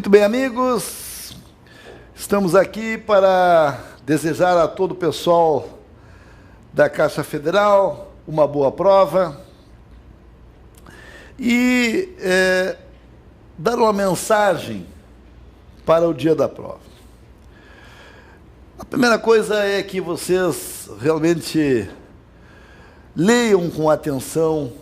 Muito bem, amigos, estamos aqui para desejar a todo o pessoal da Caixa Federal uma boa prova e dar uma mensagem para o dia da prova. A primeira coisa é que vocês realmente leiam com atenção.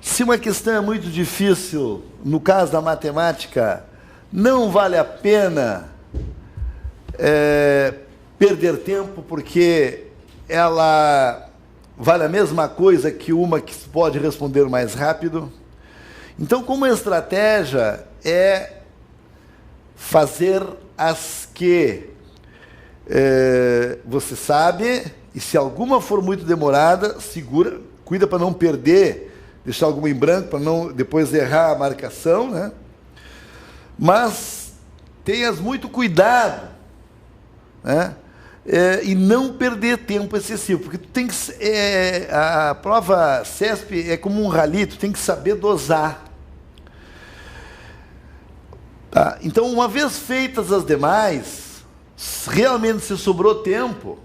Se uma questão é muito difícil, no caso da matemática, não vale a pena perder tempo, porque ela vale a mesma coisa que uma que se pode responder mais rápido. Então, como estratégia, é fazer as que você sabe, e se alguma for muito demorada, segura, cuida para não perder, deixar alguma em branco, para não depois errar a marcação, né? Mas tenhas muito cuidado, né? E não perder tempo excessivo, porque tu tem que, a prova CESP é como um rally, tu tem que saber dosar. Tá? Então, uma vez feitas as demais, realmente se sobrou tempo,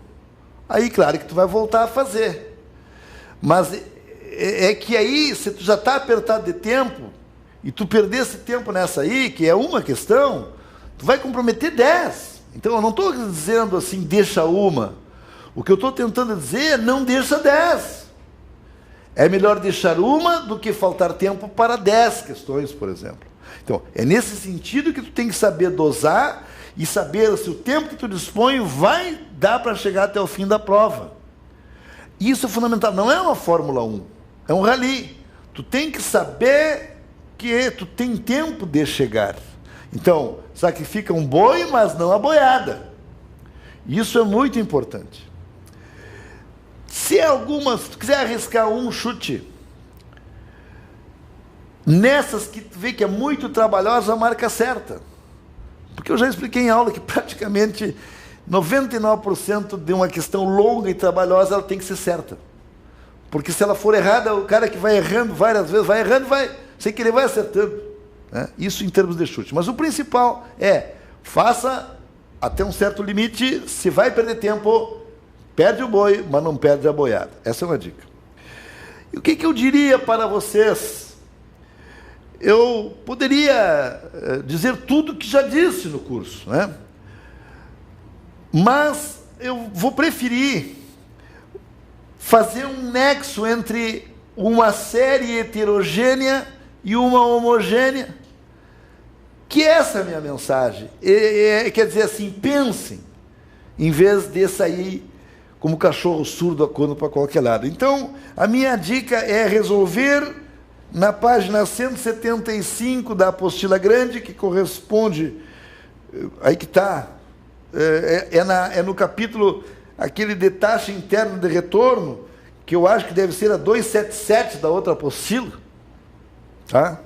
aí claro que tu vai voltar a fazer. Mas é que aí, se tu já está apertado de tempo, e tu perder esse tempo nessa aí, que é uma questão, tu vai comprometer 10. Então, eu não estou dizendo assim, deixa uma. O que eu estou tentando dizer é não deixa 10. É melhor deixar uma do que faltar tempo para 10 questões, por exemplo. Então, é nesse sentido que tu tem que saber dosar e saber se o tempo que tu dispõe vai dar para chegar até o fim da prova. Isso é fundamental. Não é uma Fórmula 1, é um rally. Tu tem que saber que tu tem tempo de chegar. Então, sacrifica um boi, mas não a boiada. Isso é muito importante. Se tu quiser arriscar um chute, nessas que tu vê que é muito trabalhosa, a marca certa. Porque eu já expliquei em aula que praticamente 99% de uma questão longa e trabalhosa, ela tem que ser certa. Porque se ela for errada, o cara que vai errando várias vezes, vai errando, sem que ele vai acertando. Né? Isso em termos de chute. Mas o principal é, faça até um certo limite. Se vai perder tempo, perde o boi, mas não perde a boiada. Essa é uma dica. E o que eu diria para vocês? Eu poderia dizer tudo que já disse no curso, né? Mas eu vou preferir fazer um nexo entre uma série heterogênea e uma homogênea, que essa é a minha mensagem. Quer dizer assim, pensem, em vez de sair como cachorro surdo acordando para qualquer lado. Então, a minha dica é resolver na página 175 da apostila grande, que corresponde, aí que está, é no capítulo, aquele de taxa interna de retorno, que eu acho que deve ser a 277 da outra apostila. Tá?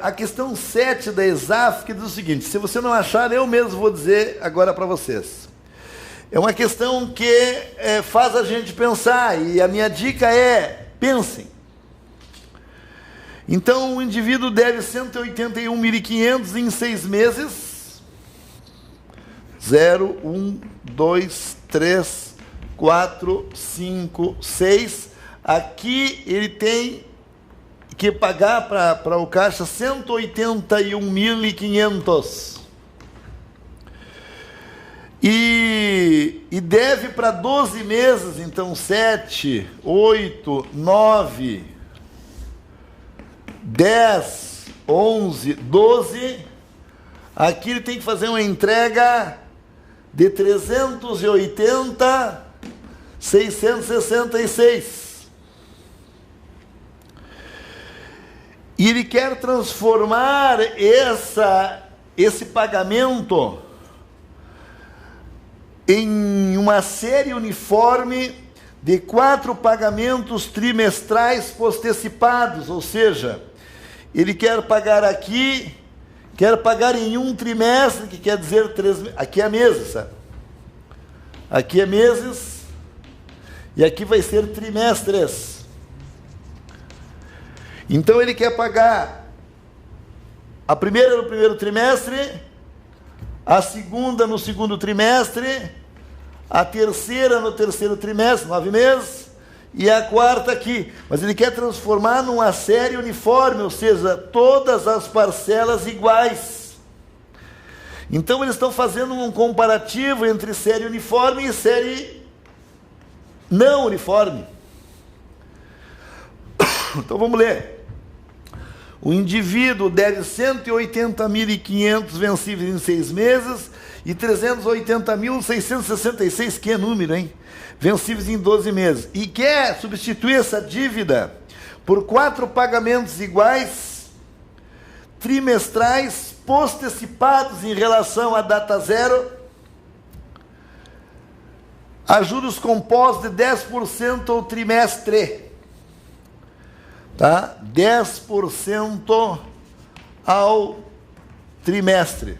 A questão 7 da ESAF, que diz o seguinte, se você não achar, eu mesmo vou dizer agora para vocês. É uma questão que faz a gente pensar, e a minha dica é, pensem. Então, o indivíduo deve 181.500 em 6 meses. 0, 1, 2, 3, 4, 5, 6. Aqui ele tem que pagar para o caixa 181.500. E deve para 12 meses, então 7, 8, 9, 10, 11, 12. Aqui ele tem que fazer uma entrega de 380.666. E ele quer transformar esse pagamento em uma série uniforme de 4 pagamentos trimestrais postecipados, ou seja, ele quer pagar aqui, quer pagar em um trimestre, que quer dizer 3 meses, aqui é meses, sabe? Aqui é meses, e aqui vai ser trimestres. Então ele quer pagar a primeira no primeiro trimestre, a segunda no segundo trimestre, a terceira no terceiro trimestre, 9 meses, e a quarta aqui. Mas ele quer transformar numa série uniforme, ou seja, todas as parcelas iguais. Então eles estão fazendo um comparativo entre série uniforme e série não uniforme. Então vamos ler. O indivíduo deve 180.500 vencíveis em 6 meses e 380.666, que é número, hein? Vencíveis em 12 meses. E quer substituir essa dívida por 4 pagamentos iguais, trimestrais, postecipados em relação à data zero, a juros compostos de 10% ao trimestre. Tá? 10% ao trimestre.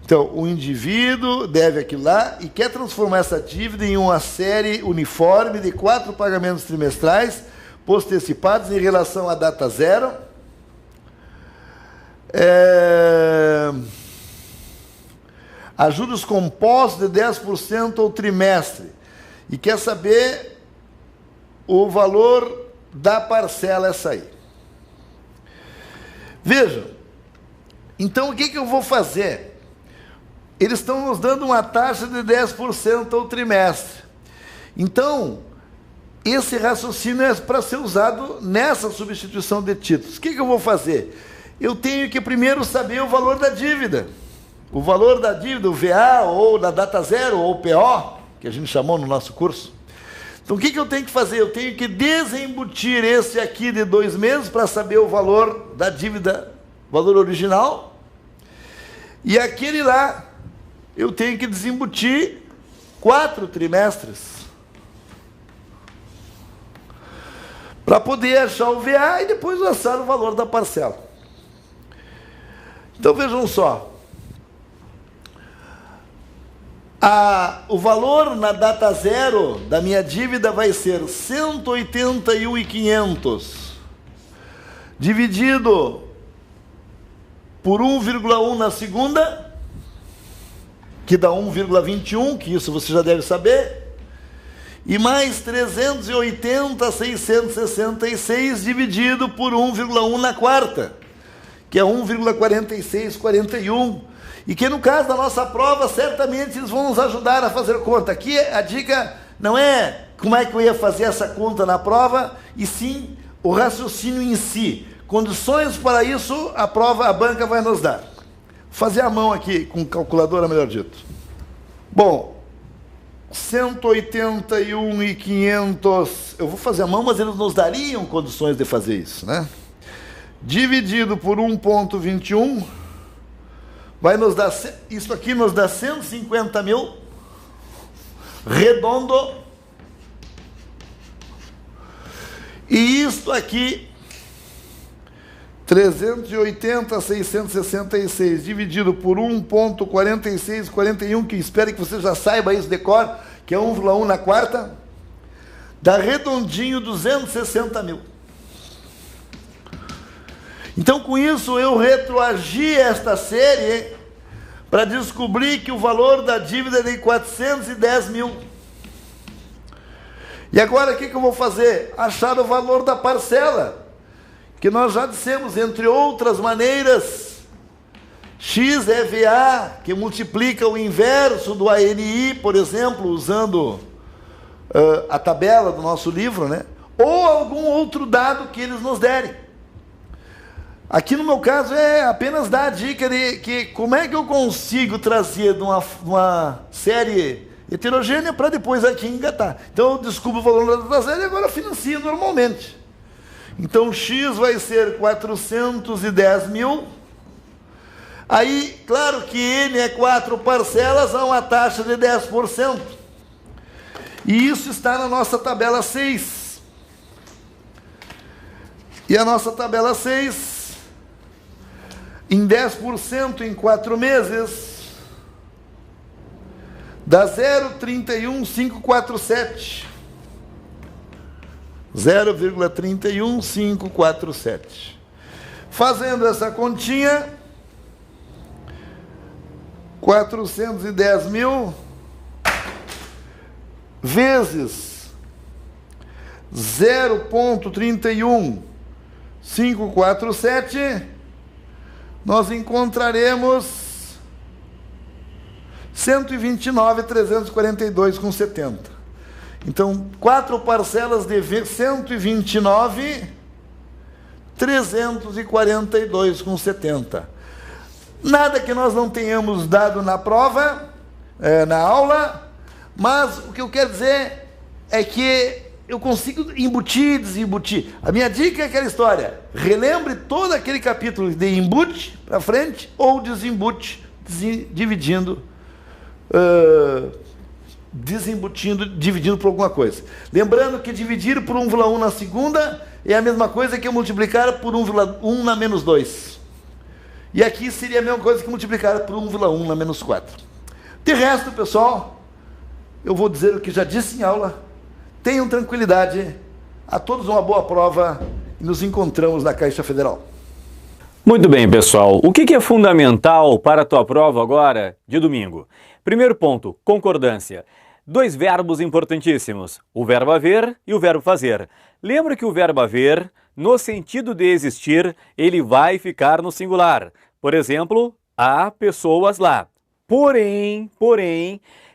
Então, o indivíduo deve aquilo lá e quer transformar essa dívida em uma série uniforme de 4 pagamentos trimestrais, postecipados em relação à data zero. A juros compostos de 10% ao trimestre. E quer saber o valor da parcela essa aí. Vejam, então o que eu vou fazer? Eles estão nos dando uma taxa de 10% ao trimestre. Então, esse raciocínio é para ser usado nessa substituição de títulos. O que eu vou fazer? Eu tenho que primeiro saber o valor da dívida. O valor da dívida, o VA, ou da data zero, ou PO, que a gente chamou no nosso curso. Então, o que eu tenho que fazer? Eu tenho que desembutir esse aqui de 2 meses para saber o valor da dívida, valor original. E aquele lá, eu tenho que desembutir 4 trimestres. Para poder achar o VA e depois achar o valor da parcela. Então, vejam só. O valor na data zero da minha dívida vai ser 181.500 dividido por 1,1 na segunda, que dá 1,21, que isso você já deve saber, e mais 380.666 dividido por 1,1 na quarta, que é 1,4641. E que no caso da nossa prova, certamente eles vão nos ajudar a fazer conta. Aqui a dica não é como é que eu ia fazer essa conta na prova, e sim o raciocínio em si. Condições para isso, a banca vai nos dar. Vou fazer a mão aqui, com calculadora, melhor dito. Bom, 181.500, eu vou fazer a mão, mas eles nos dariam condições de fazer isso, né? Dividido por 1,21... vai nos dar, isso aqui nos dá 150 mil, redondo, e isto aqui, 380.666, dividido por 1,4641, que espero que você já saiba isso de cor, que é 1,1 na quarta, dá redondinho 260 mil. Então, com isso, eu retroagi esta série para descobrir que o valor da dívida é de 410 mil. E agora, o que eu vou fazer? Achar o valor da parcela, que nós já dissemos, entre outras maneiras, X é VA, que multiplica o inverso do ANI, por exemplo, usando a tabela do nosso livro, né? Ou algum outro dado que eles nos derem. Aqui no meu caso é apenas dar a dica de que como é que eu consigo trazer de uma série heterogênea para depois aqui engatar. Então eu descubro o valor da série e agora financio normalmente. Então X vai ser 410 mil. Aí, claro que N é 4 parcelas a uma taxa de 10%. E isso está na nossa tabela 6. E a nossa tabela 6... em 10% em 4 meses, dá 0,31547. 0,31547. Fazendo essa continha, 410 mil vezes 0,31547, nós encontraremos 129.342,70. Então, 4 parcelas de 129.342,70. Nada que nós não tenhamos dado na prova, na aula, mas o que eu quero dizer é que eu consigo embutir, desembutir. A minha dica é aquela história: relembre todo aquele capítulo de embute para frente ou desembute, dividindo, desembutindo, dividindo por alguma coisa. Lembrando que dividir por 1,1 na segunda é a mesma coisa que eu multiplicar por 1,1 na menos 2. E aqui seria a mesma coisa que multiplicar por 1,1 na menos 4. De resto, pessoal, eu vou dizer o que já disse em aula. Tenham tranquilidade. A todos uma boa prova e nos encontramos na Caixa Federal. Muito bem, pessoal. O que é fundamental para a tua prova agora de domingo? Primeiro ponto, concordância. 2 verbos importantíssimos, o verbo haver e o verbo fazer. Lembra que o verbo haver, no sentido de existir, ele vai ficar no singular. Por exemplo, há pessoas lá. Porém,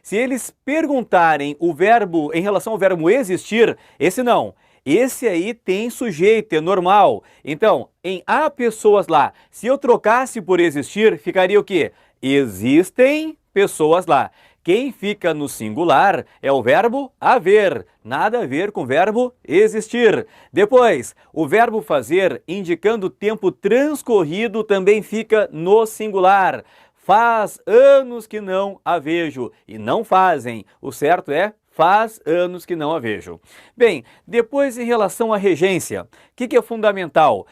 se eles perguntarem o verbo em relação ao verbo existir, esse não. Esse aí tem sujeito, é normal. Então, em há pessoas lá, se eu trocasse por existir, ficaria o quê? Existem pessoas lá. Quem fica no singular é o verbo haver, nada a ver com o verbo existir. Depois, o verbo fazer, indicando o tempo transcorrido, também fica no singular. Faz anos que não a vejo. E não fazem. O certo é faz anos que não a vejo. Bem, depois em relação à regência, o que é fundamental?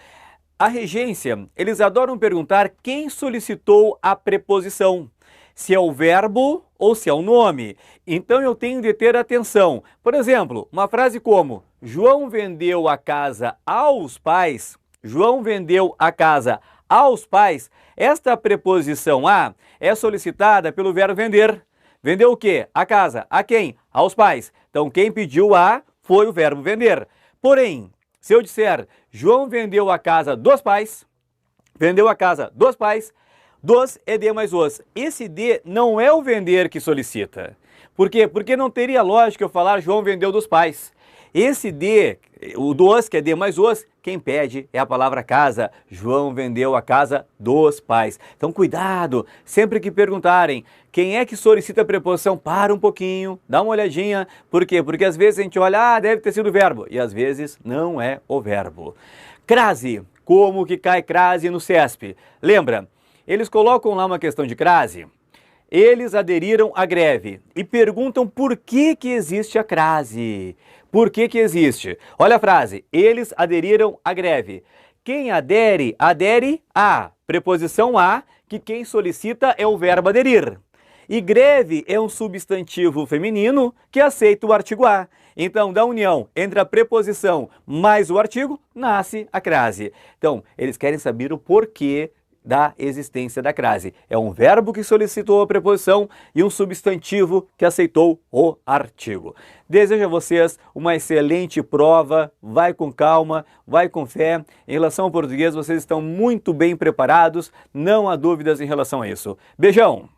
A regência, eles adoram perguntar quem solicitou a preposição. Se é o verbo ou se é o nome. Então eu tenho de ter atenção. Por exemplo, uma frase como João vendeu a casa aos pais. João vendeu a casa aos pais. Esta preposição a é solicitada pelo verbo vender. Vendeu o quê? A casa. A quem? Aos pais. Então quem pediu a foi o verbo vender. Porém, se eu disser João vendeu a casa dos pais, vendeu a casa dos pais, dos é de mais os. Esse de não é o vender que solicita. Por quê? Porque não teria lógica eu falar João vendeu dos pais. Esse de, o dos, que é de mais os, quem pede é a palavra casa. João vendeu a casa dos pais. Então cuidado, sempre que perguntarem quem é que solicita a preposição, para um pouquinho, dá uma olhadinha. Por quê? Porque às vezes a gente olha, deve ter sido o verbo. E às vezes não é o verbo. Crase, como que cai crase no CESP? Lembra? Eles colocam lá uma questão de crase, eles aderiram à greve e perguntam por que existe a crase. Por que existe? Olha a frase, eles aderiram à greve. Quem adere, adere a, preposição a, que quem solicita é o verbo aderir. E greve é um substantivo feminino que aceita o artigo a. Então, da união entre a preposição mais o artigo, nasce a crase. Então, eles querem saber o porquê da existência da crase. É um verbo que solicitou a preposição e um substantivo que aceitou o artigo. Desejo a vocês uma excelente prova, vai com calma, vai com fé. Em relação ao português, vocês estão muito bem preparados, não há dúvidas em relação a isso. Beijão!